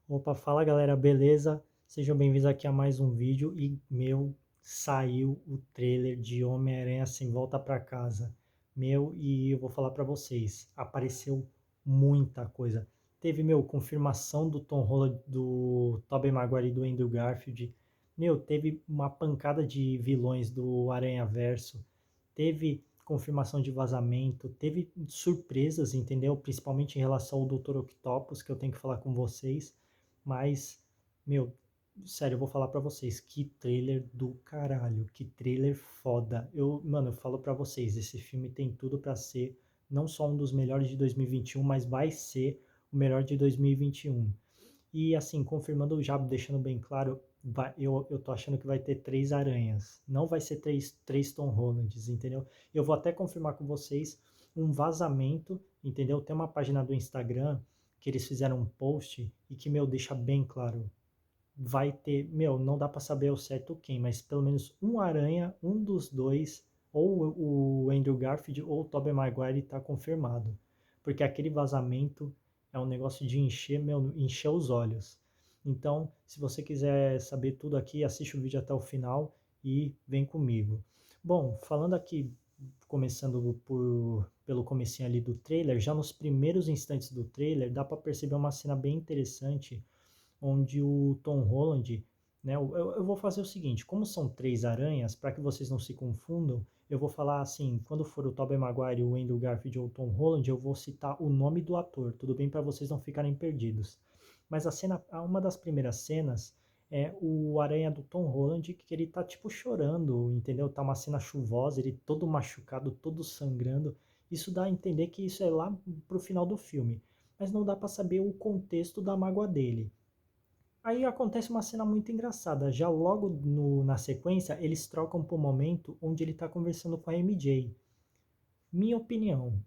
Opa, fala galera, beleza? Sejam bem-vindos aqui a mais um vídeo e, saiu o trailer de Homem-Aranha Sem Volta Pra Casa. E eu vou falar pra vocês, apareceu muita coisa. Teve, confirmação do Tom Holland, do Tobey Maguire e do Andrew Garfield. Teve uma pancada de vilões do Aranha-Verso. Teve confirmação de vazamento, teve surpresas, entendeu? Principalmente em relação ao Dr. Octopus, que eu tenho que falar com vocês. Mas, meu, sério, eu vou falar pra vocês, que trailer do caralho, que trailer foda. Eu falo pra vocês, esse filme tem tudo pra ser não só um dos melhores de 2021, mas vai ser o melhor de 2021. E assim, confirmando já, deixando bem claro, eu tô achando que vai ter três aranhas. Não vai ser três Tom Hollands, entendeu? Eu vou até confirmar com vocês um vazamento, entendeu? Tem uma página do Instagram que eles fizeram um post e que, deixa bem claro. Vai ter, não dá para saber ao certo quem, mas pelo menos um aranha, um dos dois, ou o Andrew Garfield ou o Tobey Maguire tá confirmado. Porque aquele vazamento é um negócio de encher, encher os olhos. Então, se você quiser saber tudo aqui, assiste o vídeo até o final e vem comigo. Bom, falando aqui, começando pelo comecinho ali do trailer, já nos primeiros instantes do trailer, dá para perceber uma cena bem interessante onde o Tom Holland, né, eu vou fazer o seguinte, como são três aranhas, para que vocês não se confundam, eu vou falar assim, quando for o Tobey Maguire, o Andrew Garfield ou o Tom Holland, eu vou citar o nome do ator, tudo bem para vocês não ficarem perdidos. Mas a cena, uma das primeiras cenas é o aranha do Tom Holland, que ele tá tipo chorando, entendeu? Tá uma cena chuvosa, ele todo machucado, todo sangrando. Isso dá a entender que isso é lá pro final do filme, mas não dá para saber o contexto da mágoa dele. Aí acontece uma cena muito engraçada. Já logo na sequência, eles trocam para o momento onde ele está conversando com a MJ. Minha opinião,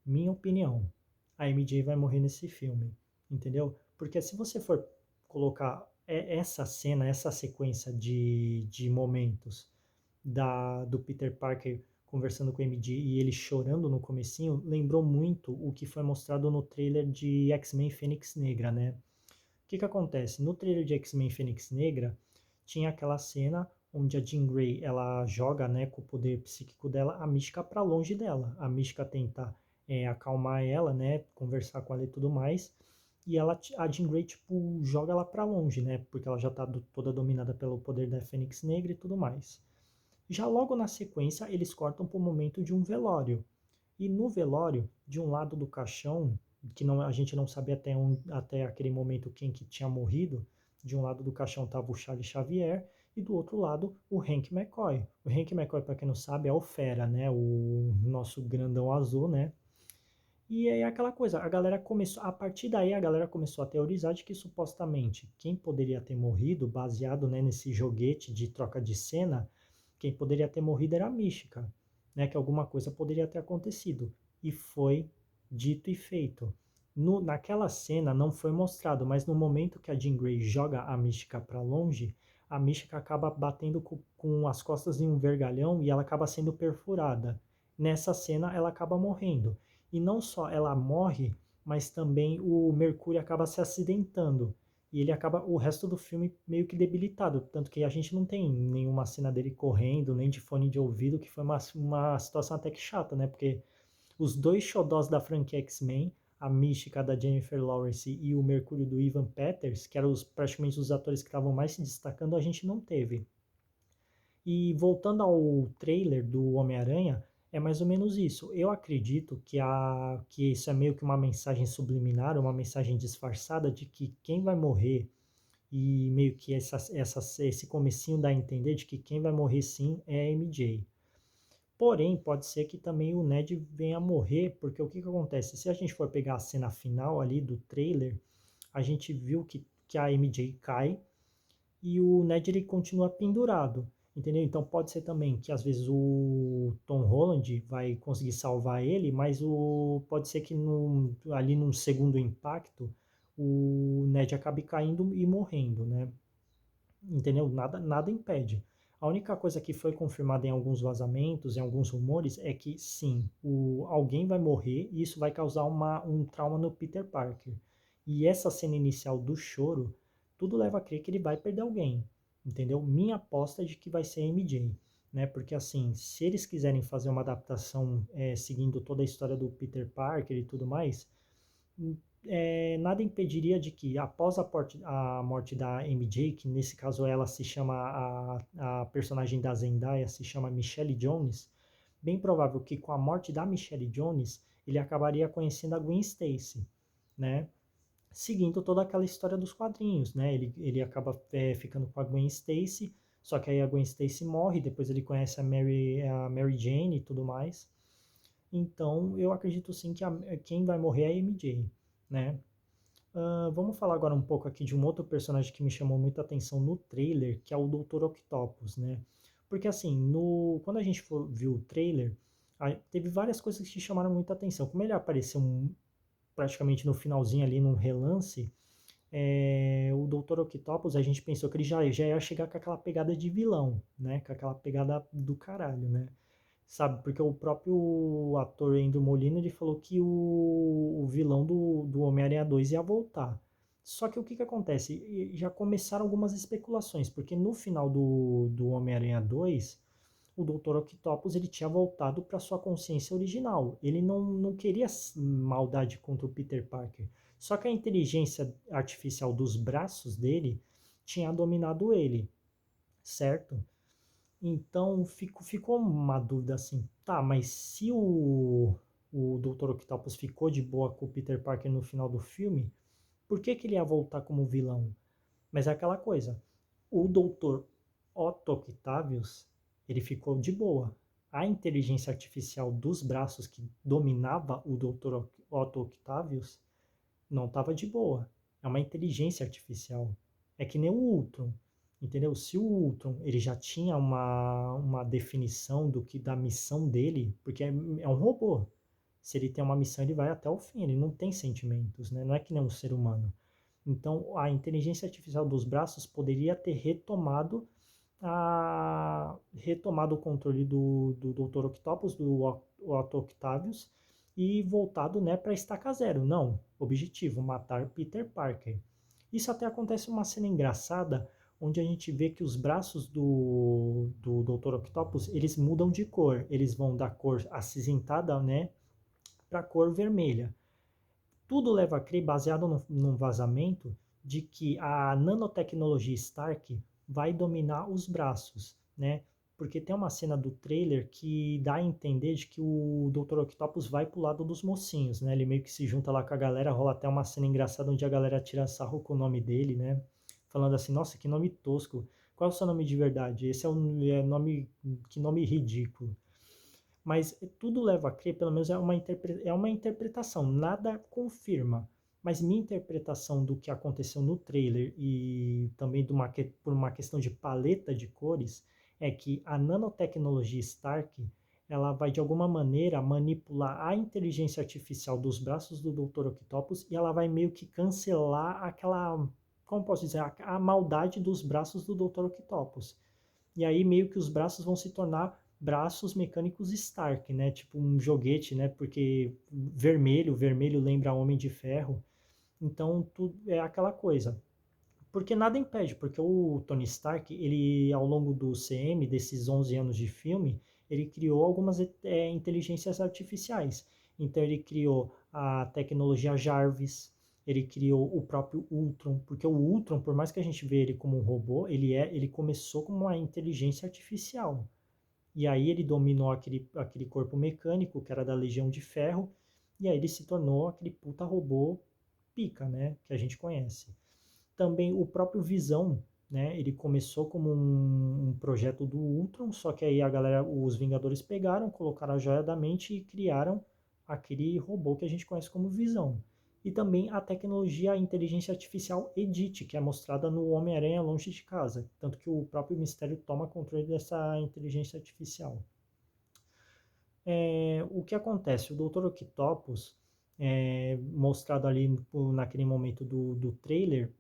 minha opinião, a MJ vai morrer nesse filme, entendeu? Porque se você for colocar essa cena, essa sequência de momentos do Peter Parker conversando com a MJ e ele chorando no comecinho, lembrou muito o que foi mostrado no trailer de X-Men Fênix Negra, né? Que acontece? No trailer de X-Men Fênix Negra, tinha aquela cena onde a Jean Grey ela joga, né, com o poder psíquico dela, a Mística para longe dela. A Mística tenta acalmar ela, né, conversar com ela e tudo mais. E a Jean Grey, tipo, joga ela para longe, né, porque ela já tá toda dominada pelo poder da Fênix Negra e tudo mais. Já logo na sequência, eles cortam para o momento de um velório. E no velório, de um lado do caixão, que não, a gente não sabia até aquele momento quem que tinha morrido, de um lado do caixão estava o Charles Xavier e do outro lado o Hank McCoy. O Hank McCoy, para quem não sabe, é o Fera, né? O nosso grandão azul, né? E aí aquela coisa, a galera começou, a partir daí a galera começou a teorizar de que supostamente quem poderia ter morrido, baseado, né, nesse joguete de troca de cena, quem poderia ter morrido era a Mística, né, que alguma coisa poderia ter acontecido. E foi dito e feito. Naquela cena não foi mostrado, mas no momento que a Jean Grey joga a Mística para longe, a Mística acaba batendo com as costas em um vergalhão e ela acaba sendo perfurada. Nessa cena ela acaba morrendo. E não só ela morre, mas também o Mercúrio acaba se acidentando. E ele acaba o resto do filme meio que debilitado. Tanto que a gente não tem nenhuma cena dele correndo, nem de fone de ouvido, que foi uma situação até que chata, né? Porque os dois xodós da franquia X-Men, a Mística da Jennifer Lawrence e o Mercúrio do Ivan Peters, que eram praticamente os atores que estavam mais se destacando, a gente não teve. E voltando ao trailer do Homem-Aranha, é mais ou menos isso. Eu acredito que isso é meio que uma mensagem subliminar, uma mensagem disfarçada de que quem vai morrer e meio que esse comecinho dá a entender de que quem vai morrer sim é a MJ. Porém, pode ser que também o Ned venha a morrer, porque o que acontece? Se a gente for pegar a cena final ali do trailer, a gente viu que a MJ cai e o Ned ele continua pendurado, entendeu? Então pode ser também que às vezes o Tom Holland vai conseguir salvar ele, mas pode ser que ali num segundo impacto o Ned acabe caindo e morrendo, né? Entendeu? Nada impede. A única coisa que foi confirmada em alguns vazamentos, em alguns rumores, é que sim, alguém vai morrer e isso vai causar um trauma no Peter Parker. E essa cena inicial do choro, tudo leva a crer que ele vai perder alguém, entendeu? Minha aposta é de que vai ser MJ, né? Porque assim, se eles quiserem fazer uma adaptação seguindo toda a história do Peter Parker e tudo mais, nada impediria de que após a morte da MJ, que nesse caso ela se chama, a personagem da Zendaya se chama Michelle Jones, bem provável que com a morte da Michelle Jones, ele acabaria conhecendo a Gwen Stacy, né? Seguindo toda aquela história dos quadrinhos, né? Ele acaba ficando com a Gwen Stacy, só que aí a Gwen Stacy morre, depois ele conhece a Mary Jane e tudo mais. Então, eu acredito sim que quem vai morrer é a MJ, né? Vamos falar agora um pouco aqui de um outro personagem que me chamou muita atenção no trailer, que é o Dr. Octopus, né? Porque assim, quando a gente viu o trailer, teve várias coisas que chamaram muita atenção. Como ele apareceu praticamente no finalzinho ali, num relance, o Dr. Octopus, a gente pensou que ele já ia chegar com aquela pegada de vilão, né? Com aquela pegada do caralho, né? Sabe, porque o próprio ator Andrew Molina, ele falou que o vilão do Homem-Aranha 2 ia voltar. Só que o que que acontece? Já começaram algumas especulações, porque no final do Homem-Aranha 2, o Dr. Octopus ele tinha voltado para sua consciência original. Ele não queria maldade contra o Peter Parker. Só que a inteligência artificial dos braços dele tinha dominado ele, certo? Então ficou uma dúvida assim, tá, mas se o Dr. Octopus ficou de boa com o Peter Parker no final do filme, por que que ele ia voltar como vilão? Mas é aquela coisa, o Dr. Otto Octavius, ele ficou de boa. A inteligência artificial dos braços que dominava o Dr. Otto Octavius não estava de boa. É uma inteligência artificial. É que nem o Ultron, entendeu? Se o Ultron ele já tinha uma definição da missão dele, porque é um robô. Se ele tem uma missão, ele vai até o fim, ele não tem sentimentos, né? Não é que nem um ser humano. Então, a inteligência artificial dos braços poderia ter retomado o controle do Dr. Octopus, do Otto Octavius, e voltado, né, para estaca zero. Não, objetivo, matar Peter Parker. Isso até acontece uma cena engraçada, onde a gente vê que os braços do Dr. Octopus, eles mudam de cor. Eles vão da cor acinzentada, né, para a cor vermelha. Tudo leva a crer, baseado num vazamento, de que a nanotecnologia Stark vai dominar os braços, né? Porque tem uma cena do trailer que dá a entender de que o Dr. Octopus vai pro lado dos mocinhos, né? Ele meio que se junta lá com a galera, rola até uma cena engraçada onde a galera tira sarro com o nome dele, né? Falando assim, nossa, que nome tosco. Qual é o seu nome de verdade? Esse nome, que nome ridículo. Mas tudo leva a crer, pelo menos é uma interpretação, nada confirma. Mas minha interpretação do que aconteceu no trailer e também por uma questão de paleta de cores é que a nanotecnologia Stark ela vai de alguma maneira manipular a inteligência artificial dos braços do Dr. Octopus e ela vai meio que cancelar aquela, como posso dizer, a maldade dos braços do Dr. Octopus. E aí meio que os braços vão se tornar braços mecânicos Stark, né? Tipo um joguete, né? Porque vermelho lembra Homem de Ferro. Então tudo é aquela coisa. Porque nada impede, porque o Tony Stark, ele ao longo do CM, desses 11 anos de filme, ele criou algumas inteligências artificiais. Então ele criou a tecnologia Jarvis, ele criou o próprio Ultron, porque o Ultron, por mais que a gente vê ele como um robô, ele começou como uma inteligência artificial. E aí ele dominou aquele corpo mecânico, que era da Legião de Ferro, e aí ele se tornou aquele puta robô pica, né, que a gente conhece. Também o próprio Visão, né, ele começou como um projeto do Ultron, só que aí a galera, os Vingadores pegaram, colocaram a joia da mente e criaram aquele robô que a gente conhece como Visão. E também a tecnologia, a inteligência artificial Edith, que é mostrada no Homem-Aranha Longe de Casa. Tanto que o próprio Mistério toma controle dessa inteligência artificial. O que acontece? O Dr. Octopus, mostrado ali naquele momento do trailer,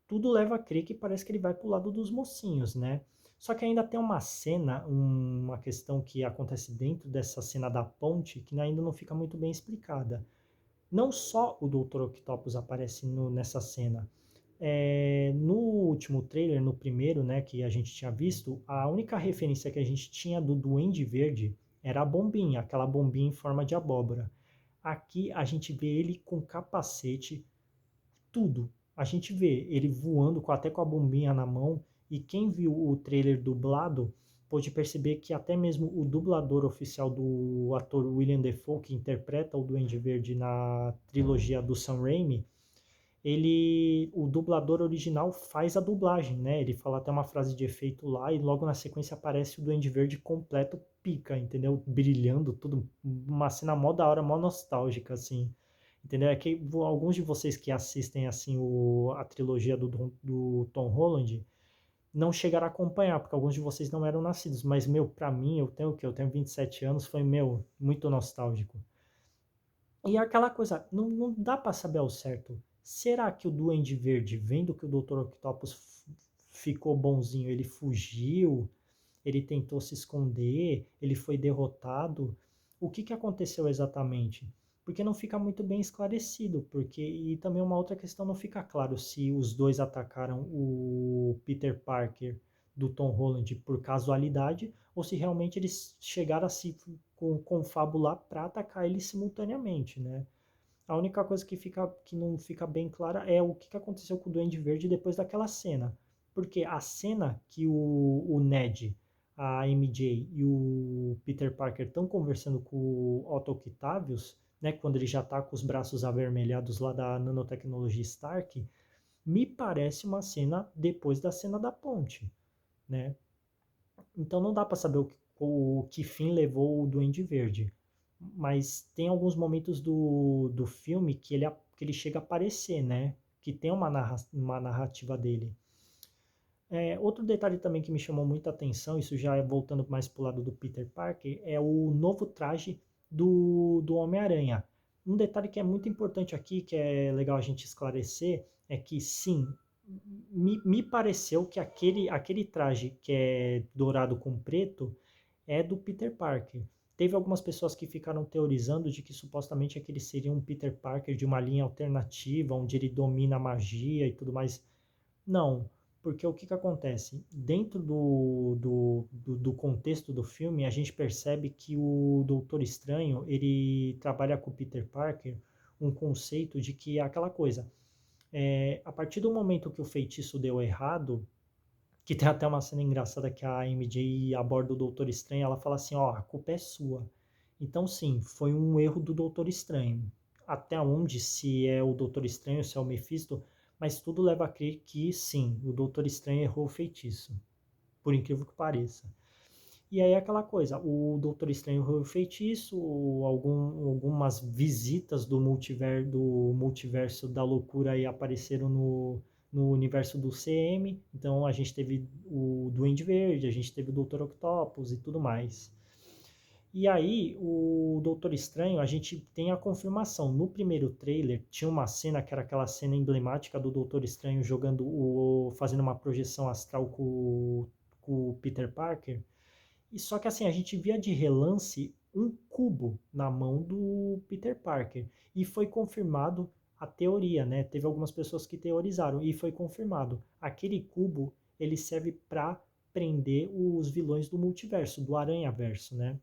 tudo leva a crer que parece que ele vai pro lado dos mocinhos, né? Só que ainda tem uma cena, uma questão que acontece dentro dessa cena da ponte, que ainda não fica muito bem explicada. Não só o Dr. Octopus aparece nessa cena. No último trailer, no primeiro, né, que a gente tinha visto, a única referência que a gente tinha do Duende Verde era a bombinha, aquela bombinha em forma de abóbora. Aqui a gente vê ele com capacete, tudo. A gente vê ele voando até com a bombinha na mão, e quem viu o trailer dublado pôde perceber que até mesmo o dublador oficial do ator William Dafoe, que interpreta o Duende Verde na trilogia do Sam Raimi, o dublador original faz a dublagem, né? Ele fala até uma frase de efeito lá e logo na sequência aparece o Duende Verde completo, pica, entendeu? Brilhando, tudo, uma cena mó da hora, mó nostálgica, assim. Entendeu? É que alguns de vocês que assistem assim a trilogia do Tom Holland não chegaram a acompanhar, porque alguns de vocês não eram nascidos, mas meu, pra mim, eu tenho o quê? Eu tenho 27 anos, foi meu, muito nostálgico. E é aquela coisa, não dá para saber ao certo. Será que o Duende Verde, vendo que o Dr. Octopus ficou bonzinho, ele fugiu, ele tentou se esconder, ele foi derrotado? O que aconteceu exatamente? Porque não fica muito bem esclarecido, porque e também uma outra questão não fica claro se os dois atacaram o Peter Parker do Tom Holland por casualidade ou se realmente eles chegaram a se confabular para atacar ele simultaneamente, né? A única coisa que não fica bem clara é o que aconteceu com o Duende Verde depois daquela cena. Porque a cena que o Ned, a MJ e o Peter Parker estão conversando com o Otto Octavius, né, quando ele já está com os braços avermelhados lá da nanotecnologia Stark, me parece uma cena depois da cena da ponte, né? Então não dá para saber o que fim levou o Duende Verde. Mas tem alguns momentos do filme que ele chega a aparecer, né? Que tem uma narrativa dele. Outro detalhe também que me chamou muita atenção, isso já é voltando mais para o lado do Peter Parker, é o novo traje do Homem-Aranha. Um detalhe que é muito importante aqui, que é legal a gente esclarecer, é que sim, me pareceu que aquele traje que é dourado com preto é do Peter Parker. Teve algumas pessoas que ficaram teorizando de que supostamente aquele seria um Peter Parker de uma linha alternativa, onde ele domina a magia e tudo mais. Não, porque o que acontece? Dentro do contexto do filme, a gente percebe que o Doutor Estranho, ele trabalha com o Peter Parker um conceito de que é aquela coisa. A partir do momento que o feitiço deu errado, que tem até uma cena engraçada que a MJ aborda o Doutor Estranho, ela fala assim, ó, a culpa é sua. Então sim, foi um erro do Doutor Estranho. Até onde, se é o Doutor Estranho, se é o Mephisto, mas tudo leva a crer que sim, o Doutor Estranho errou o feitiço. Por incrível que pareça. E aí é aquela coisa, o Doutor Estranho errou o feitiço, algumas visitas do multiverso da loucura aí apareceram no universo do CM. Então a gente teve o Duende Verde, a gente teve o Doutor Octopus e tudo mais. E aí, o Doutor Estranho, a gente tem a confirmação. No primeiro trailer, tinha uma cena que era aquela cena emblemática do Doutor Estranho fazendo uma projeção astral com o Peter Parker. E só que assim, a gente via de relance um cubo na mão do Peter Parker. E foi confirmado a teoria, né? Teve algumas pessoas que teorizaram e foi confirmado. Aquele cubo, ele serve para prender os vilões do multiverso, do Aranha-verso, né?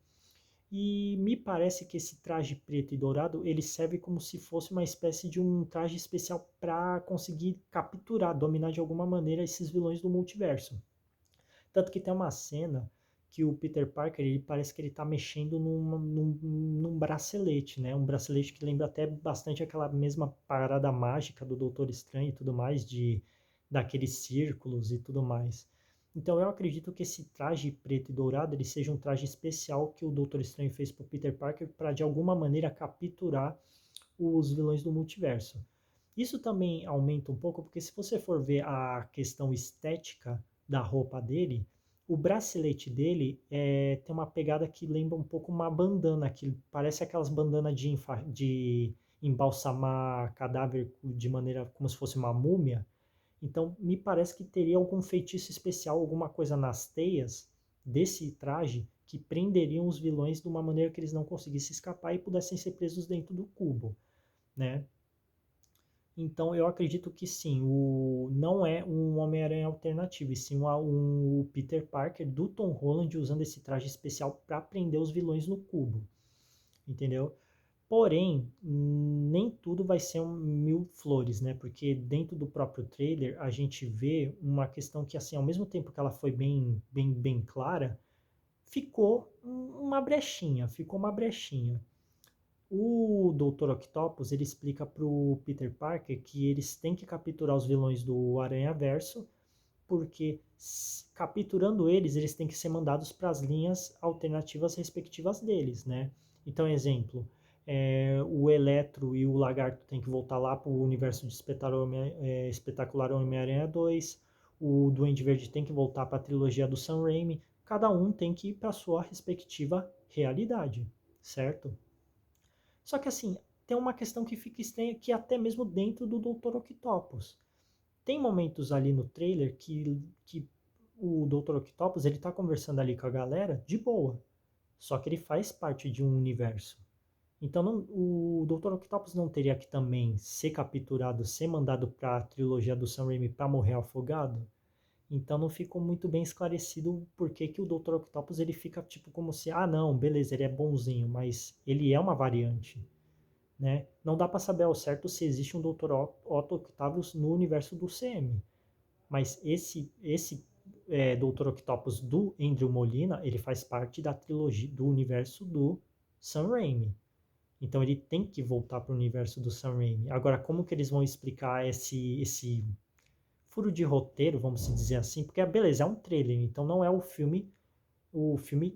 E me parece que esse traje preto e dourado, ele serve como se fosse uma espécie de um traje especial para conseguir capturar, dominar de alguma maneira esses vilões do multiverso. Tanto que tem uma cena que o Peter Parker, ele parece que ele tá mexendo num bracelete, né? Um bracelete que lembra até bastante aquela mesma parada mágica do Doutor Estranho e tudo mais, daqueles círculos e tudo mais. Então eu acredito que esse traje preto e dourado ele seja um traje especial que o Doutor Estranho fez para o Peter Parker para de alguma maneira capturar os vilões do multiverso. Isso também aumenta um pouco, porque se você for ver a questão estética da roupa dele, o bracelete dele tem uma pegada que lembra um pouco uma bandana, que parece aquelas bandanas de embalsamar cadáver de maneira como se fosse uma múmia. Então, me parece que teria algum feitiço especial, alguma coisa nas teias desse traje que prenderiam os vilões de uma maneira que eles não conseguissem escapar e pudessem ser presos dentro do cubo. né? Então eu acredito que sim, não é um Homem-Aranha alternativo, e sim um Peter Parker do Tom Holland usando esse traje especial para prender os vilões no cubo, entendeu? Porém, nem tudo vai ser um mil flores, né? Porque dentro do próprio trailer a gente vê uma questão que, assim, ao mesmo tempo que ela foi bem clara, ficou uma brechinha. O Dr. Octopus, ele explica pro Peter Parker que eles têm que capturar os vilões do Aranha-Verso, porque capturando eles, eles têm que ser mandados para as linhas alternativas respectivas deles, né? Então, exemplo, o Eletro e o Lagarto têm que voltar lá para o universo de Espetacular Homem-Aranha 2, o Duende Verde tem que voltar para a trilogia do Sam Raimi, cada um tem que ir para a sua respectiva realidade, certo? Só que assim, tem uma questão que fica estranha que até mesmo dentro do Dr. Octopus. Tem momentos ali no trailer que o Dr. Octopus ele tá conversando ali com a galera de boa. Só que ele faz parte de um universo. Então o Dr. Octopus não teria que também ser capturado, ser mandado para a trilogia do Sam Raimi para morrer afogado? Então não ficou muito bem esclarecido por que que o Dr. Octopus ele fica tipo como se, ah não, beleza, ele é bonzinho, mas ele é uma variante, né? Não dá para saber ao certo se existe um Dr. Otto Octavius no universo do CM, mas esse Dr. Octopus do Andrew Molina, ele faz parte da trilogia do universo do Sam Raimi. Então ele tem que voltar para o universo do Sam Raimi. Agora, como que eles vão explicar esse furo de roteiro, vamos dizer assim? Porque, beleza, é um trailer, então não é o filme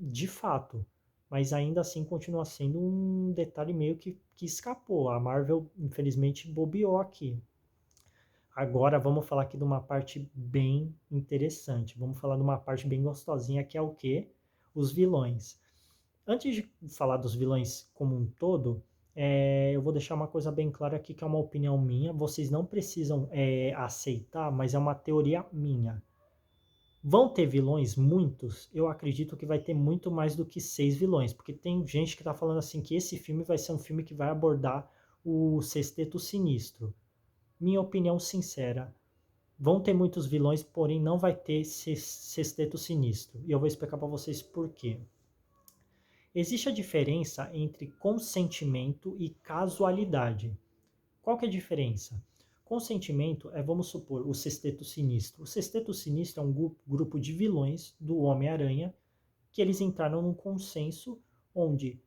de fato. Mas ainda assim continua sendo um detalhe meio que escapou. A Marvel, infelizmente, bobeou aqui. Agora vamos falar aqui de uma parte bem interessante. Vamos falar de uma parte bem gostosinha, que é o quê? Os vilões. Antes de falar dos vilões como um todo, eu vou deixar uma coisa bem clara aqui, que é uma opinião minha. Vocês não precisam aceitar, mas é uma teoria minha. Vão ter vilões? Muitos? Eu acredito que vai ter muito mais do que 6 vilões, porque tem gente que está falando assim que esse filme vai ser um filme que vai abordar o Sexteto Sinistro. Minha opinião sincera, vão ter muitos vilões, porém não vai ter Sexteto Sinistro. E eu vou explicar para vocês por quê. Existe a diferença entre consentimento e casualidade. Qual que é a diferença? Consentimento é, vamos supor, o Sexteto Sinistro. O Sexteto Sinistro é um grupo de vilões do Homem-Aranha que eles entraram num consenso onde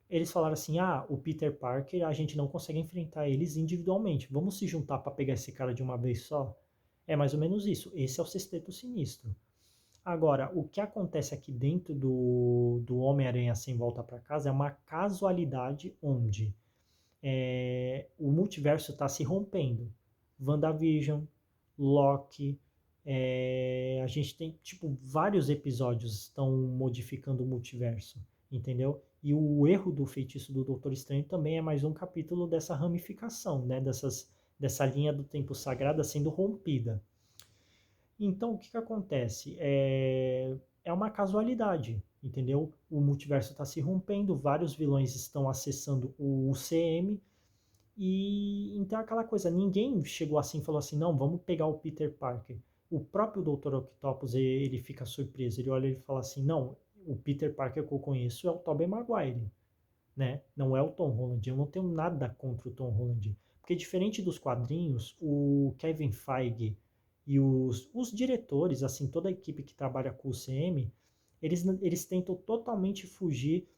eles falaram assim: ah, o Peter Parker, a gente não consegue enfrentar eles individualmente. Vamos se juntar para pegar esse cara de uma vez só? É mais ou menos isso. Esse é o Sexteto Sinistro. Agora, o que acontece aqui dentro do Homem-Aranha Sem Volta para Casa é uma casualidade onde o multiverso está se rompendo. WandaVision, Loki, a gente tem, tipo, vários episódios estão modificando o multiverso, entendeu? E o erro do feitiço do Doutor Estranho também é mais um capítulo dessa ramificação, né? Dessa linha do tempo sagrada sendo rompida. Então, o que acontece? É uma casualidade, entendeu? O multiverso está se rompendo, vários vilões estão acessando o UCM, e então aquela coisa, ninguém chegou assim e falou assim, não, vamos pegar o Peter Parker. O próprio Dr. Octopus, ele fica surpreso, ele olha e fala assim, não, o Peter Parker que eu conheço é o Tobey Maguire, né? Não é o Tom Holland, eu não tenho nada contra o Tom Holland. Porque diferente dos quadrinhos, o Kevin Feige e os diretores, assim, toda a equipe que trabalha com o CM, eles tentam totalmente fugir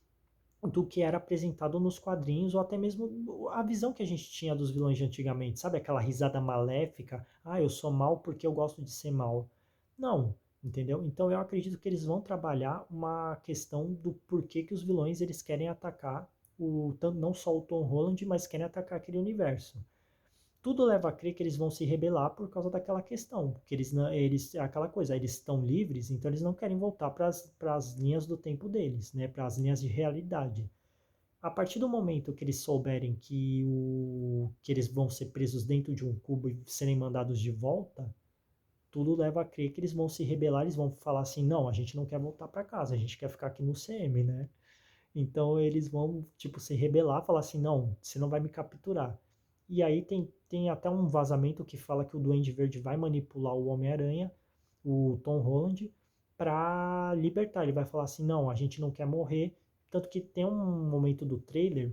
do que era apresentado nos quadrinhos, ou até mesmo a visão que a gente tinha dos vilões de antigamente, sabe? Aquela risada maléfica, ah, eu sou mal porque eu gosto de ser mal. Não, entendeu? Então eu acredito que eles vão trabalhar uma questão do porquê que os vilões eles querem atacar não só o Tom Holland, mas querem atacar aquele universo. Tudo leva a crer que eles vão se rebelar por causa daquela questão, que eles aquela coisa, eles estão livres, então eles não querem voltar para as linhas do tempo deles, né, para as linhas de realidade. A partir do momento que eles souberem que eles vão ser presos dentro de um cubo e serem mandados de volta, tudo leva a crer que eles vão se rebelar, eles vão falar assim, não, a gente não quer voltar para casa, a gente quer ficar aqui no CM, né? Então eles vão, tipo, se rebelar, falar assim, não, você não vai me capturar. E aí tem até um vazamento que fala que o Duende Verde vai manipular o Homem-Aranha, o Tom Holland, para libertar. Ele vai falar assim, não, a gente não quer morrer. Tanto que tem um momento do trailer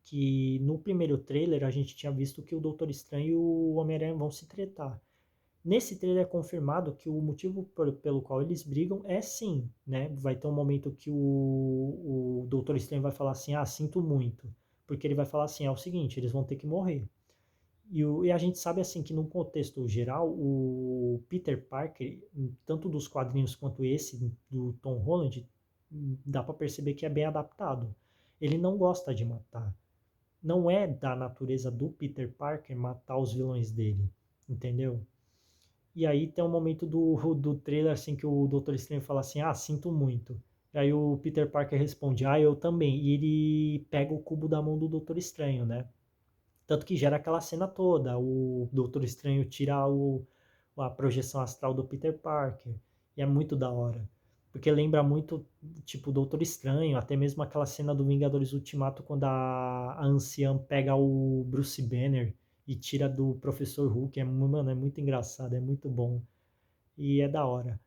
que no primeiro trailer a gente tinha visto que o Doutor Estranho e o Homem-Aranha vão se tretar. Nesse trailer é confirmado que o motivo pelo qual eles brigam é sim, né? Vai ter um momento que o Doutor Estranho vai falar assim, ah, sinto muito. Porque ele vai falar assim, é o seguinte, eles vão ter que morrer. E a gente sabe assim que no contexto geral, o Peter Parker, tanto dos quadrinhos quanto esse do Tom Holland, dá para perceber que é bem adaptado. Ele não gosta de matar. Não é da natureza do Peter Parker matar os vilões dele, entendeu? E aí tem um momento do trailer assim que o Doutor Estranho fala assim, ah, sinto muito. E aí o Peter Parker responde, ah, eu também. E ele pega o cubo da mão do Doutor Estranho, né? Tanto que gera aquela cena toda, o Doutor Estranho tira a projeção astral do Peter Parker. E é muito da hora. Porque lembra muito, tipo, o Doutor Estranho, até mesmo aquela cena do Vingadores Ultimato, quando a anciã pega o Bruce Banner e tira do Professor Hulk. Mano, é muito engraçado, é muito bom. E é da hora.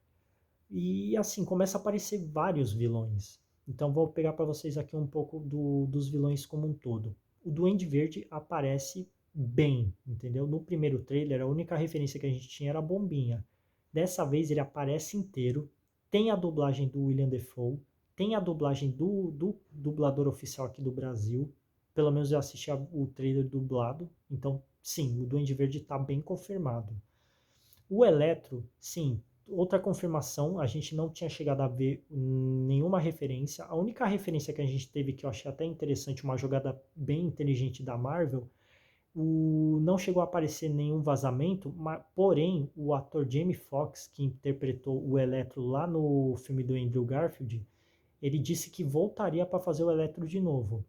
E assim, começa a aparecer vários vilões. Então vou pegar para vocês aqui um pouco dos vilões como um todo. O Duende Verde aparece bem, entendeu? No primeiro trailer, a única referência que a gente tinha era a bombinha. Dessa vez ele aparece inteiro, tem a dublagem do William Dafoe, tem a dublagem do dublador oficial aqui do Brasil. Pelo menos eu assisti o trailer dublado. Então, sim, o Duende Verde está bem confirmado. O Eletro, sim, outra confirmação, a gente não tinha chegado a ver nenhuma referência. A única referência que a gente teve, que eu achei até interessante, uma jogada bem inteligente da Marvel, não chegou a aparecer nenhum vazamento, mas, porém, o ator Jamie Foxx, que interpretou o Eletro lá no filme do Andrew Garfield, ele disse que voltaria para fazer o Eletro de novo.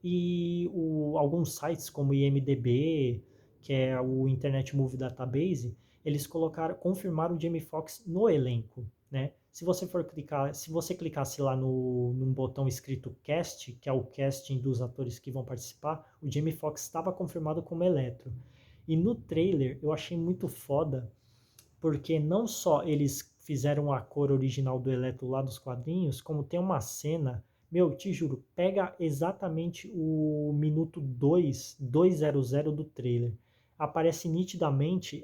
E alguns sites como o IMDb, que é o Internet Movie Database, eles confirmaram o Jamie Foxx no elenco, né? Se você clicasse lá num botão escrito cast, que é o casting dos atores que vão participar, o Jamie Foxx estava confirmado como Eletro. E no trailer eu achei muito foda, porque não só eles fizeram a cor original do Eletro lá dos quadrinhos, como tem uma cena, meu, te juro, pega exatamente o minuto 2:00 do trailer. Aparece nitidamente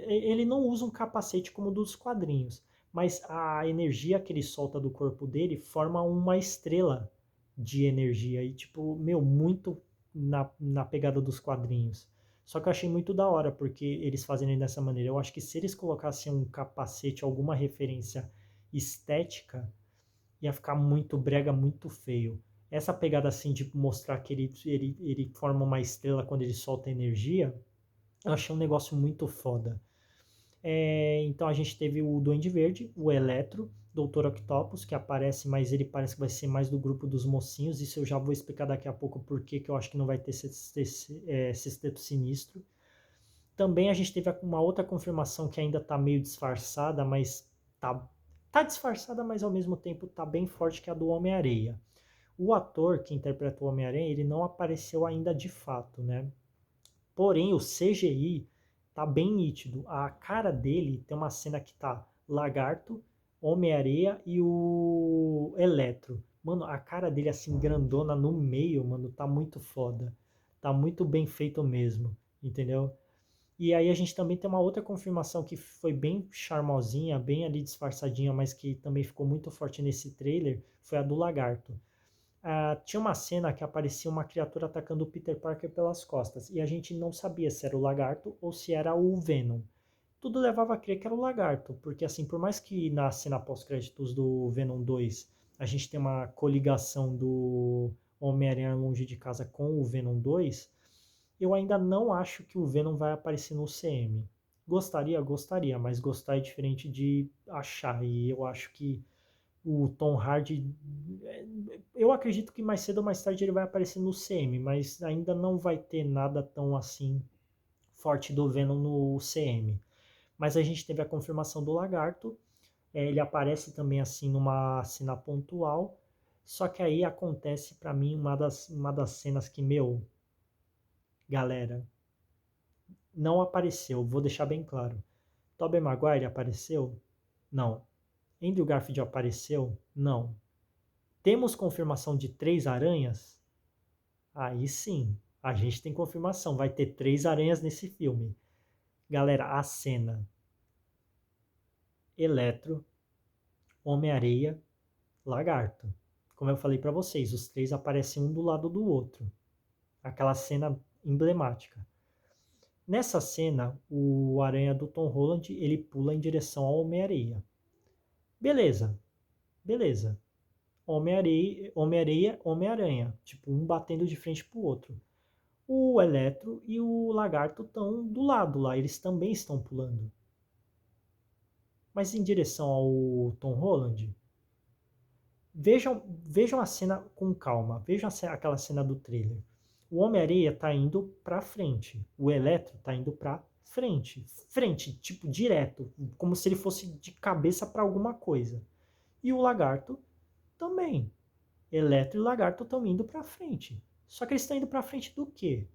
ele não usa um capacete como dos quadrinhos, mas a energia que ele solta do corpo dele forma uma estrela de energia e tipo, meu, muito na pegada dos quadrinhos. Só que eu achei muito da hora, porque eles fazem dessa maneira. Eu acho que se eles colocassem um capacete, alguma referência estética, ia ficar muito brega, muito feio. Essa pegada assim de mostrar que ele forma uma estrela quando ele solta energia, eu achei um negócio muito foda. Então a gente teve o Duende Verde, o Eletro, Doutor Octopus, que aparece, mas ele parece que vai ser mais do grupo dos mocinhos. Isso eu já vou explicar daqui a pouco porque que eu acho que não vai ter Sexteto Sinistro. Também a gente teve uma outra confirmação que ainda está meio disfarçada, mas tá disfarçada, mas ao mesmo tempo tá bem forte, que é a do Homem-Areia. O ator que interpreta o Homem-Aranha, ele não apareceu ainda de fato, né? Porém, o CGI tá bem nítido. A cara dele tem uma cena que tá Lagarto, Homem-Areia e o Eletro. Mano, a cara dele assim grandona no meio, mano, tá muito foda. Tá muito bem feito mesmo, entendeu? E aí a gente também tem uma outra confirmação que foi bem charmosinha, bem ali disfarçadinha, mas que também ficou muito forte nesse trailer, foi a do lagarto. Tinha uma cena que aparecia uma criatura atacando o Peter Parker pelas costas, e a gente não sabia se era o lagarto ou se era o Venom. Tudo levava a crer que era o lagarto, porque assim, por mais que na cena pós-créditos do Venom 2 a gente tem uma coligação do Homem-Aranha Longe de Casa com o Venom 2, eu ainda não acho que o Venom vai aparecer no CM. Gostaria, mas gostar é diferente de achar. E eu acho que o Tom Hardy. Eu acredito que mais cedo ou mais tarde ele vai aparecer no CM, mas ainda não vai ter nada tão assim forte do Venom no CM. Mas a gente teve a confirmação do Lagarto. Ele aparece também assim numa cena pontual. Só que aí acontece para mim uma das cenas que, meu, Galera, não apareceu, vou deixar bem claro. Tobey Maguire apareceu? Não. Andrew Garfield apareceu? Não. Temos confirmação de 3 aranhas? Aí sim, a gente tem confirmação. Vai ter 3 aranhas nesse filme. Galera, a cena: Eletro, Homem-Areia, Lagarto. Como eu falei para vocês, os 3 aparecem um do lado do outro. Aquela cena emblemática. Nessa cena, o aranha do Tom Holland, ele pula em direção ao Homem-Areia. Beleza, beleza. Homem-Areia, Homem-Areia, Homem-Aranha. Tipo, um batendo de frente pro outro. O Eletro e o Lagarto estão do lado lá, eles também estão pulando. Mas em direção ao Tom Holland, vejam a cena com calma, vejam aquela cena do trailer. O Homem-Areia tá indo para frente, o Eletro tá indo para frente, frente, tipo direto, como se ele fosse de cabeça para alguma coisa. E o Lagarto também. Eletro e Lagarto estão indo para frente. Só que eles estão indo para frente do quê?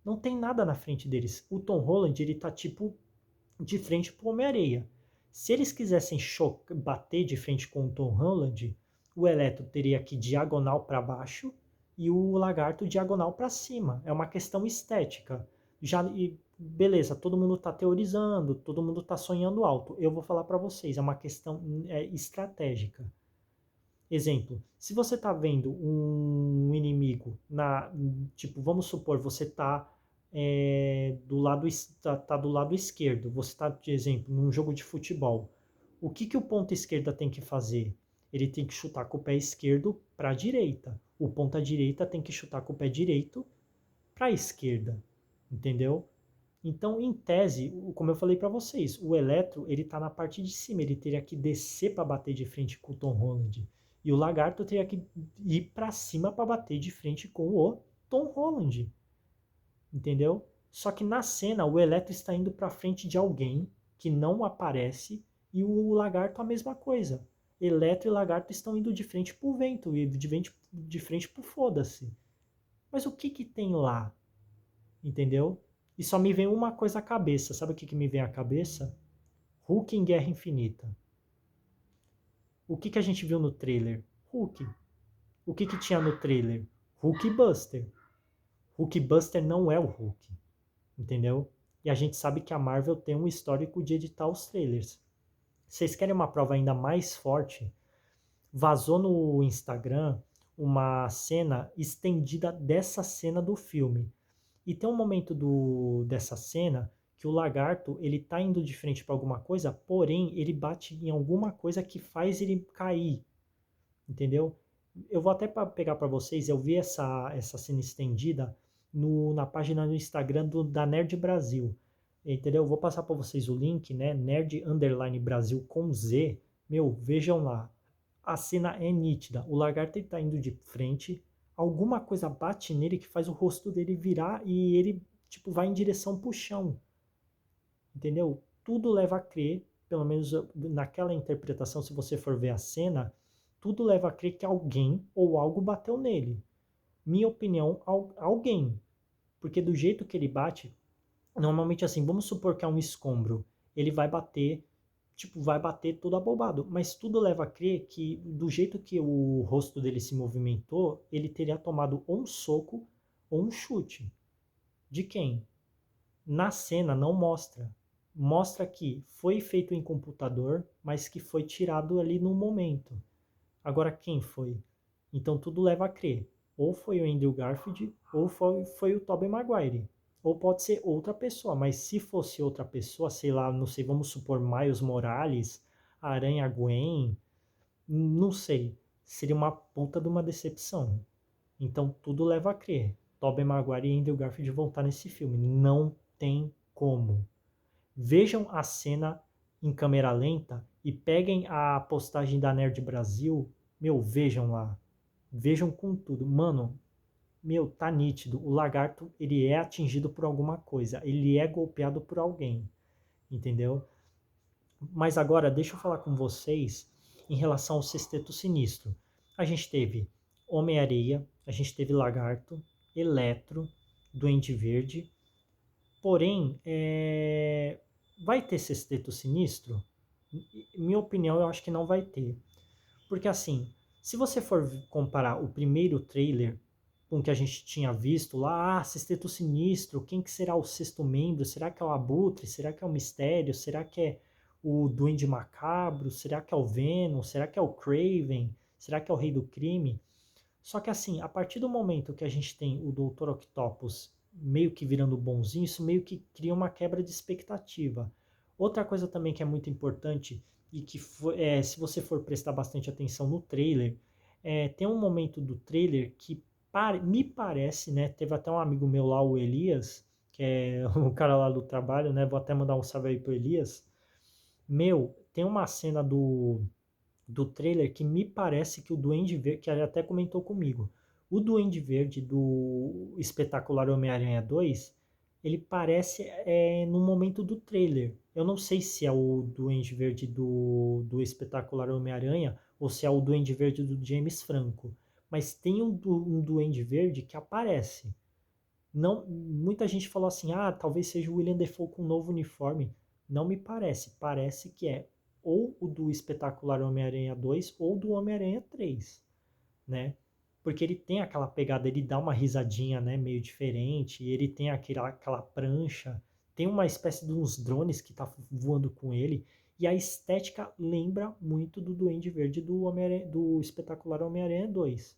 Não tem nada na frente deles. O Tom Holland, ele tá tipo de frente pro Homem-Areia. Se eles quisessem bater de frente com o Tom Holland, o Eletro teria que diagonal para baixo e o Lagarto diagonal para cima. É uma questão estética. Já e beleza, todo mundo está teorizando, todo mundo está sonhando alto. Eu vou falar para vocês, é uma questão estratégica. Exemplo, se você está vendo um inimigo tipo, vamos supor, você está do lado esquerdo, você está, de exemplo, num jogo de futebol. O que o ponta esquerda tem que fazer? Ele tem que chutar com o pé esquerdo para a direita. O ponta direita tem que chutar com o pé direito para a esquerda, entendeu? Então, em tese, como eu falei para vocês, o Eletro ele está na parte de cima, ele teria que descer para bater de frente com o Tom Holland. E o Lagarto teria que ir para cima para bater de frente com o Tom Holland. Entendeu? Só que na cena o Eletro está indo para frente de alguém que não aparece e o Lagarto a mesma coisa. Eletro e Lagarto estão indo de frente pro vento e de frente pro foda-se. Mas o que tem lá? Entendeu? E só me vem uma coisa à cabeça. Sabe o que me vem à cabeça? Hulk em Guerra Infinita. O que a gente viu no trailer? Hulk. O que tinha no trailer? Hulk Buster. Hulk Buster não é o Hulk. Entendeu? E a gente sabe que a Marvel tem um histórico de editar os trailers. Vocês querem uma prova ainda mais forte? Vazou no Instagram uma cena estendida dessa cena do filme. E tem um momento dessa cena que o lagarto ele tá indo de frente para alguma coisa, porém ele bate em alguma coisa que faz ele cair, entendeu? Eu vou até pegar para vocês, eu vi essa cena estendida na página do Instagram da Nerd Brasil, entendeu? Eu vou passar para vocês o link, né? Nerd Underline Brasil com Z. Meu, vejam lá. A cena é nítida. O lagarto está indo de frente, alguma coisa bate nele que faz o rosto dele virar e ele tipo vai em direção pro chão. Entendeu? Tudo leva a crer, pelo menos naquela interpretação, se você for ver a cena, tudo leva a crer que alguém ou algo bateu nele. Minha opinião, alguém. Porque do jeito que ele bate, normalmente assim, vamos supor que é um escombro, ele vai bater, tipo, vai bater todo abobado, mas tudo leva a crer que do jeito que o rosto dele se movimentou, ele teria tomado ou um soco ou um chute. De quem? Na cena não mostra. Mostra que foi feito em computador, mas que foi tirado ali no momento. Agora quem foi? Então tudo leva a crer. Ou foi o Andrew Garfield, ou foi o Tobey Maguire. Ou pode ser outra pessoa, mas se fosse outra pessoa, sei lá, não sei, vamos supor Miles Morales, Aranha Gwen, não sei. Seria uma puta de uma decepção. Então tudo leva a crer. Tobey Maguire e Andrew Garfield vão estar nesse filme. Não tem como. Vejam a cena em câmera lenta e peguem a postagem da Nerd Brasil. Meu, vejam lá. Vejam com tudo. Mano, meu, tá nítido. O lagarto, ele é atingido por alguma coisa. Ele é golpeado por alguém. Entendeu? Mas agora, deixa eu falar com vocês em relação ao Sexteto Sinistro. A gente teve Homem-Areia, a gente teve Lagarto, Eletro, Duende Verde. Porém, vai ter Sexteto Sinistro? Minha opinião, eu acho que não vai ter. Porque assim, se você for comparar o primeiro trailer com o que a gente tinha visto lá, Sexteto Sinistro, quem que será o sexto membro? Será que é o Abutre? Será que é o Mistério? Será que é o Duende Macabro? Será que é o Venom? Será que é o Craven? Será que é o Rei do Crime? Só que assim, a partir do momento que a gente tem o Dr. Octopus meio que virando bonzinho, isso meio que cria uma quebra de expectativa. Outra coisa também que é muito importante e que se você for prestar bastante atenção no trailer, tem um momento do trailer que me parece, né? Teve até um amigo meu lá, o Elias, que é o cara lá do trabalho, né? Vou até mandar um salve aí pro Elias. Meu, tem uma cena do trailer que me parece que o Duende Verde, que ele até comentou comigo, o Duende Verde do Espetacular Homem-Aranha 2, ele parece no momento do trailer. Eu não sei se é o Duende Verde do Espetacular Homem-Aranha ou se é o Duende Verde do James Franco. Mas tem um Duende Verde que aparece. Não, muita gente falou assim, talvez seja o William Dafoe com um novo uniforme. Não me parece. Parece que é ou o do Espetacular Homem-Aranha 2 ou do Homem-Aranha 3, né? Porque ele tem aquela pegada, ele dá uma risadinha, né, meio diferente, ele tem aquela prancha, tem uma espécie de uns drones que tá voando com ele, e a estética lembra muito do Duende Verde do Espetacular Homem-Aranha 2.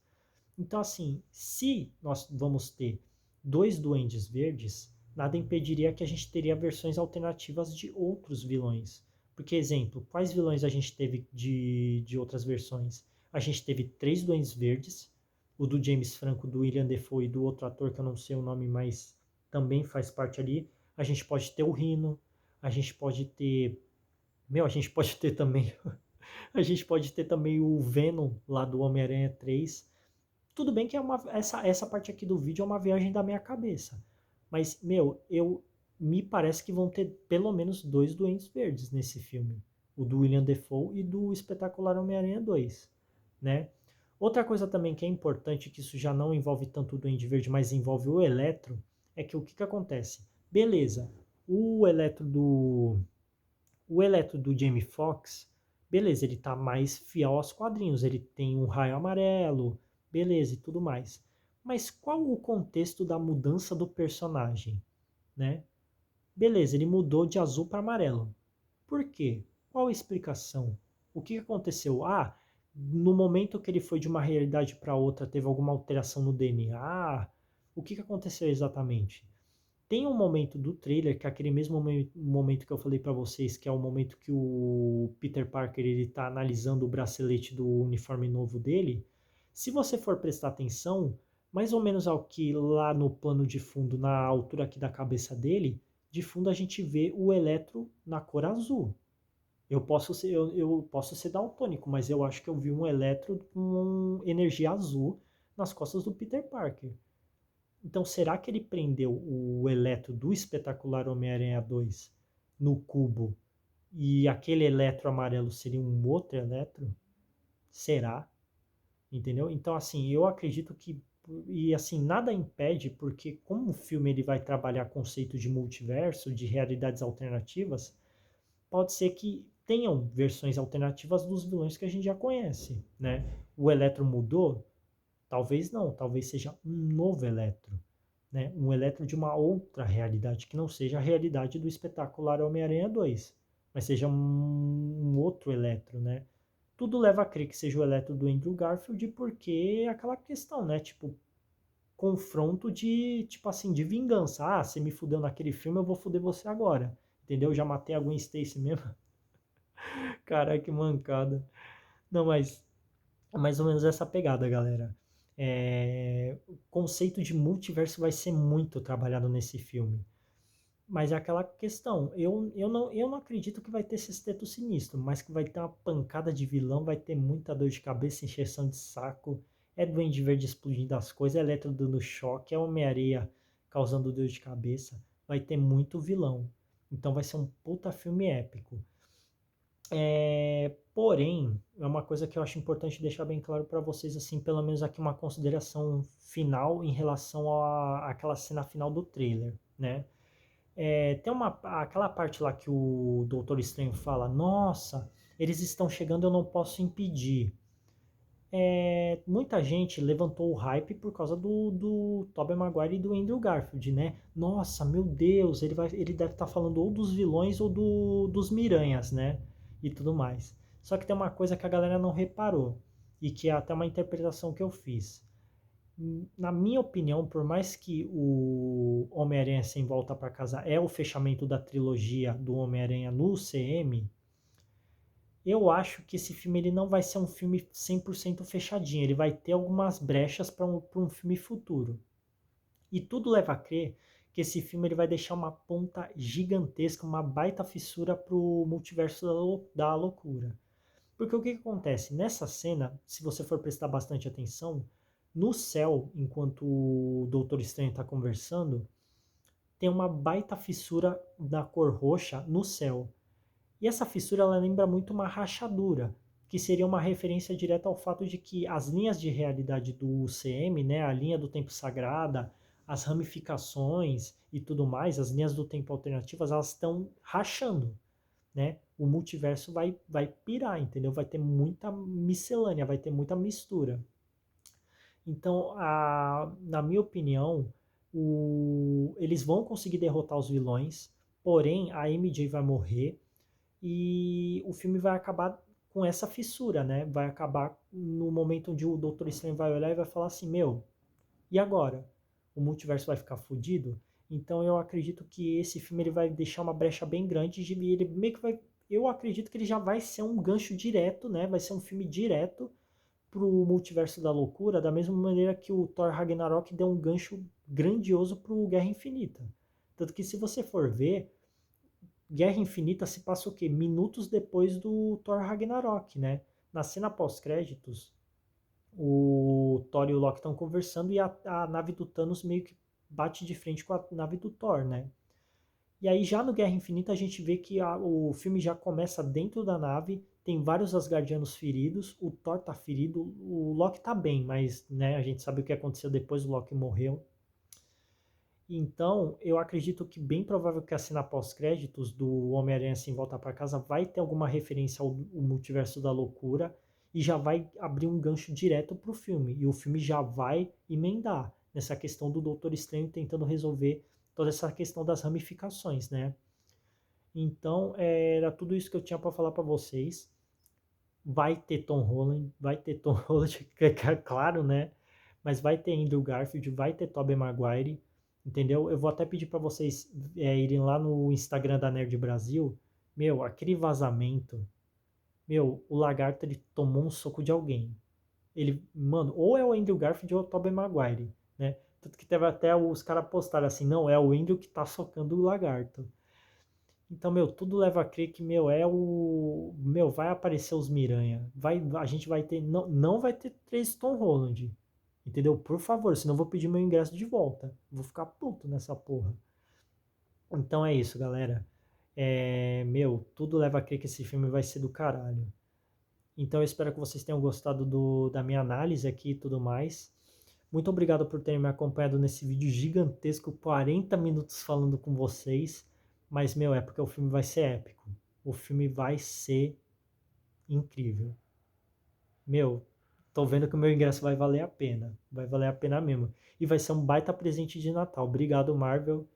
Então, assim, se nós vamos ter dois Duendes Verdes, nada impediria que a gente teria versões alternativas de outros vilões. Porque, exemplo, quais vilões a gente teve de outras versões? A gente teve três Duendes Verdes, o do James Franco, do William Dafoe e do outro ator que eu não sei o nome, mas também faz parte ali. A gente pode ter o Rhino, a gente pode ter. Meu, a gente pode ter também. A gente pode ter também o Venom lá do Homem-Aranha 3. Tudo bem que essa parte aqui do vídeo é uma viagem da minha cabeça. Mas, meu, me parece que vão ter pelo menos dois Duendes Verdes nesse filme. O do William Dafoe e do Espetacular Homem-Aranha 2, né? Outra coisa também que é importante, que isso já não envolve tanto o Duende Verde, mas envolve o Eletro, é que o que acontece? Beleza, o Eletro do, o Eletro do Jamie Foxx, beleza, ele tá mais fiel aos quadrinhos, ele tem um raio amarelo, beleza e tudo mais. Mas qual o contexto da mudança do personagem, né? Beleza, ele mudou de azul para amarelo. Por quê? Qual a explicação? O que aconteceu? No momento que ele foi de uma realidade para outra, teve alguma alteração no DNA? O que aconteceu exatamente? Tem um momento do trailer, que é aquele mesmo momento que eu falei para vocês, que é o momento que o Peter Parker ele tá analisando o bracelete do uniforme novo dele. Se você for prestar atenção, mais ou menos ao que lá no plano de fundo, na altura aqui da cabeça dele, de fundo a gente vê o Eletro na cor azul. Eu posso ser daltônico, mas eu acho que eu vi um Eletro com energia azul nas costas do Peter Parker. Então, será que ele prendeu o Eletro do Espetacular Homem-Aranha 2 no cubo e aquele Eletro amarelo seria um outro Eletro? Será? Entendeu? Então, assim, eu acredito que e assim nada impede, porque como o filme ele vai trabalhar conceito de multiverso, de realidades alternativas, pode ser que tenham versões alternativas dos vilões que a gente já conhece, né? O Eletro mudou? Talvez não, talvez seja um novo Eletro, né? Um Eletro de uma outra realidade, que não seja a realidade do espetacular Homem-Aranha 2, mas seja um outro Eletro, né? Tudo leva a crer que seja o Eletro do Andrew Garfield, porque é aquela questão, né? Tipo, confronto de, tipo assim, de vingança. Você me fudeu naquele filme, eu vou fuder você agora. Entendeu? Já matei a Gwen Stacy mesmo. Caraca, que mancada. Não, mas é mais ou menos essa pegada, galera. O conceito de multiverso vai ser muito trabalhado nesse filme. Mas é aquela questão, eu não acredito que vai ter sexteto sinistro, mas que vai ter uma pancada de vilão, vai ter muita dor de cabeça, encheção de saco, é Duende Verde explodindo as coisas, é Eletro dando choque, é Homem-Areia causando dor de cabeça, vai ter muito vilão. Então vai ser um puta filme épico. Porém, é uma coisa que eu acho importante deixar bem claro para vocês, assim, pelo menos aqui uma consideração final em relação àquela cena final do trailer, né? Tem aquela parte lá que o Doutor Estranho fala, nossa, eles estão chegando, eu não posso impedir. Muita gente levantou o hype por causa do Tobey Maguire e do Andrew Garfield, né? Nossa, meu Deus, ele deve estar falando ou dos vilões ou dos Miranhas, né? E tudo mais. Só que tem uma coisa que a galera não reparou, e que é até uma interpretação que eu fiz. Na minha opinião, por mais que o Homem-Aranha Sem Volta para Casa é o fechamento da trilogia do Homem-Aranha no UCM, eu acho que esse filme ele não vai ser um filme 100% fechadinho, ele vai ter algumas brechas para um filme futuro. E tudo leva a crer que esse filme ele vai deixar uma ponta gigantesca, uma baita fissura para o multiverso da loucura. Porque o que acontece? Nessa cena, se você for prestar bastante atenção, no céu, enquanto o Doutor Estranho está conversando, tem uma baita fissura da cor roxa no céu. E essa fissura ela lembra muito uma rachadura, que seria uma referência direta ao fato de que as linhas de realidade do UCM, né, a linha do tempo sagrada, as ramificações e tudo mais, as linhas do tempo alternativas, elas estão rachando, né? O multiverso vai pirar, entendeu? Vai ter muita miscelânea, vai ter muita mistura. Então, na minha opinião, eles vão conseguir derrotar os vilões, porém a MJ vai morrer e o filme vai acabar com essa fissura, né? Vai acabar no momento onde o Doutor Estranho vai olhar e vai falar assim, meu, e agora? O multiverso vai ficar fodido? Então eu acredito que esse filme ele vai deixar uma brecha bem grande e ele meio que vai, eu acredito que ele já vai ser um gancho direto, né? Vai ser um filme direto pro multiverso da loucura, da mesma maneira que o Thor Ragnarok deu um gancho grandioso pro Guerra Infinita. Tanto que se você for ver, Guerra Infinita se passa o quê? Minutos depois do Thor Ragnarok, né? Na cena pós-créditos, o Thor e o Loki estão conversando e a nave do Thanos meio que bate de frente com a nave do Thor, né? E aí já no Guerra Infinita a gente vê que o filme já começa dentro da nave, tem vários Asgardianos feridos, o Thor tá ferido, o Loki tá bem, mas né, a gente sabe o que aconteceu depois, o Loki morreu. Então, eu acredito que bem provável que a cena pós-créditos do Homem-Aranha Sem Volta para Casa vai ter alguma referência ao multiverso da loucura e já vai abrir um gancho direto pro filme. E o filme já vai emendar nessa questão do Doutor Estranho tentando resolver toda essa questão das ramificações, né? Então, era tudo isso que eu tinha para falar para vocês. Vai ter Tom Holland, vai ter Tom Holland, claro, né? Mas vai ter Andrew Garfield, vai ter Tobey Maguire, entendeu? Eu vou até pedir para vocês irem lá no Instagram da Nerd Brasil. Meu, aquele vazamento, meu, o lagarto ele tomou um soco de alguém. Ele, mano, ou é o Andrew Garfield ou é o Tobey Maguire, né? Tanto que teve até os caras postaram assim, não, é o Andrew que tá socando o lagarto. Então, meu, tudo leva a crer que, meu, Meu, vai aparecer os Miranha. A gente vai ter. Não, não vai ter três Tom Holland. Entendeu? Por favor, senão eu vou pedir meu ingresso de volta. Vou ficar puto nessa porra. Então é isso, galera. Meu, tudo leva a crer que esse filme vai ser do caralho. Então eu espero que vocês tenham gostado da minha análise aqui e tudo mais. Muito obrigado por terem me acompanhado nesse vídeo gigantesco, 40 minutos falando com vocês. Mas, meu, é porque o filme vai ser épico. O filme vai ser incrível. Meu, tô vendo que o meu ingresso vai valer a pena. Vai valer a pena mesmo. E vai ser um baita presente de Natal. Obrigado, Marvel.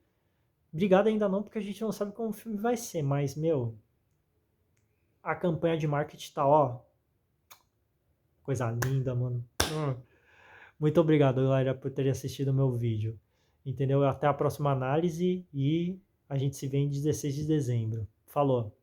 Obrigado ainda não, porque a gente não sabe como o filme vai ser. Mas, meu, a campanha de marketing tá, ó. Coisa linda, mano. Muito obrigado, galera, por terem assistido o meu vídeo. Entendeu? Até a próxima análise e a gente se vê em 16 de dezembro. Falou!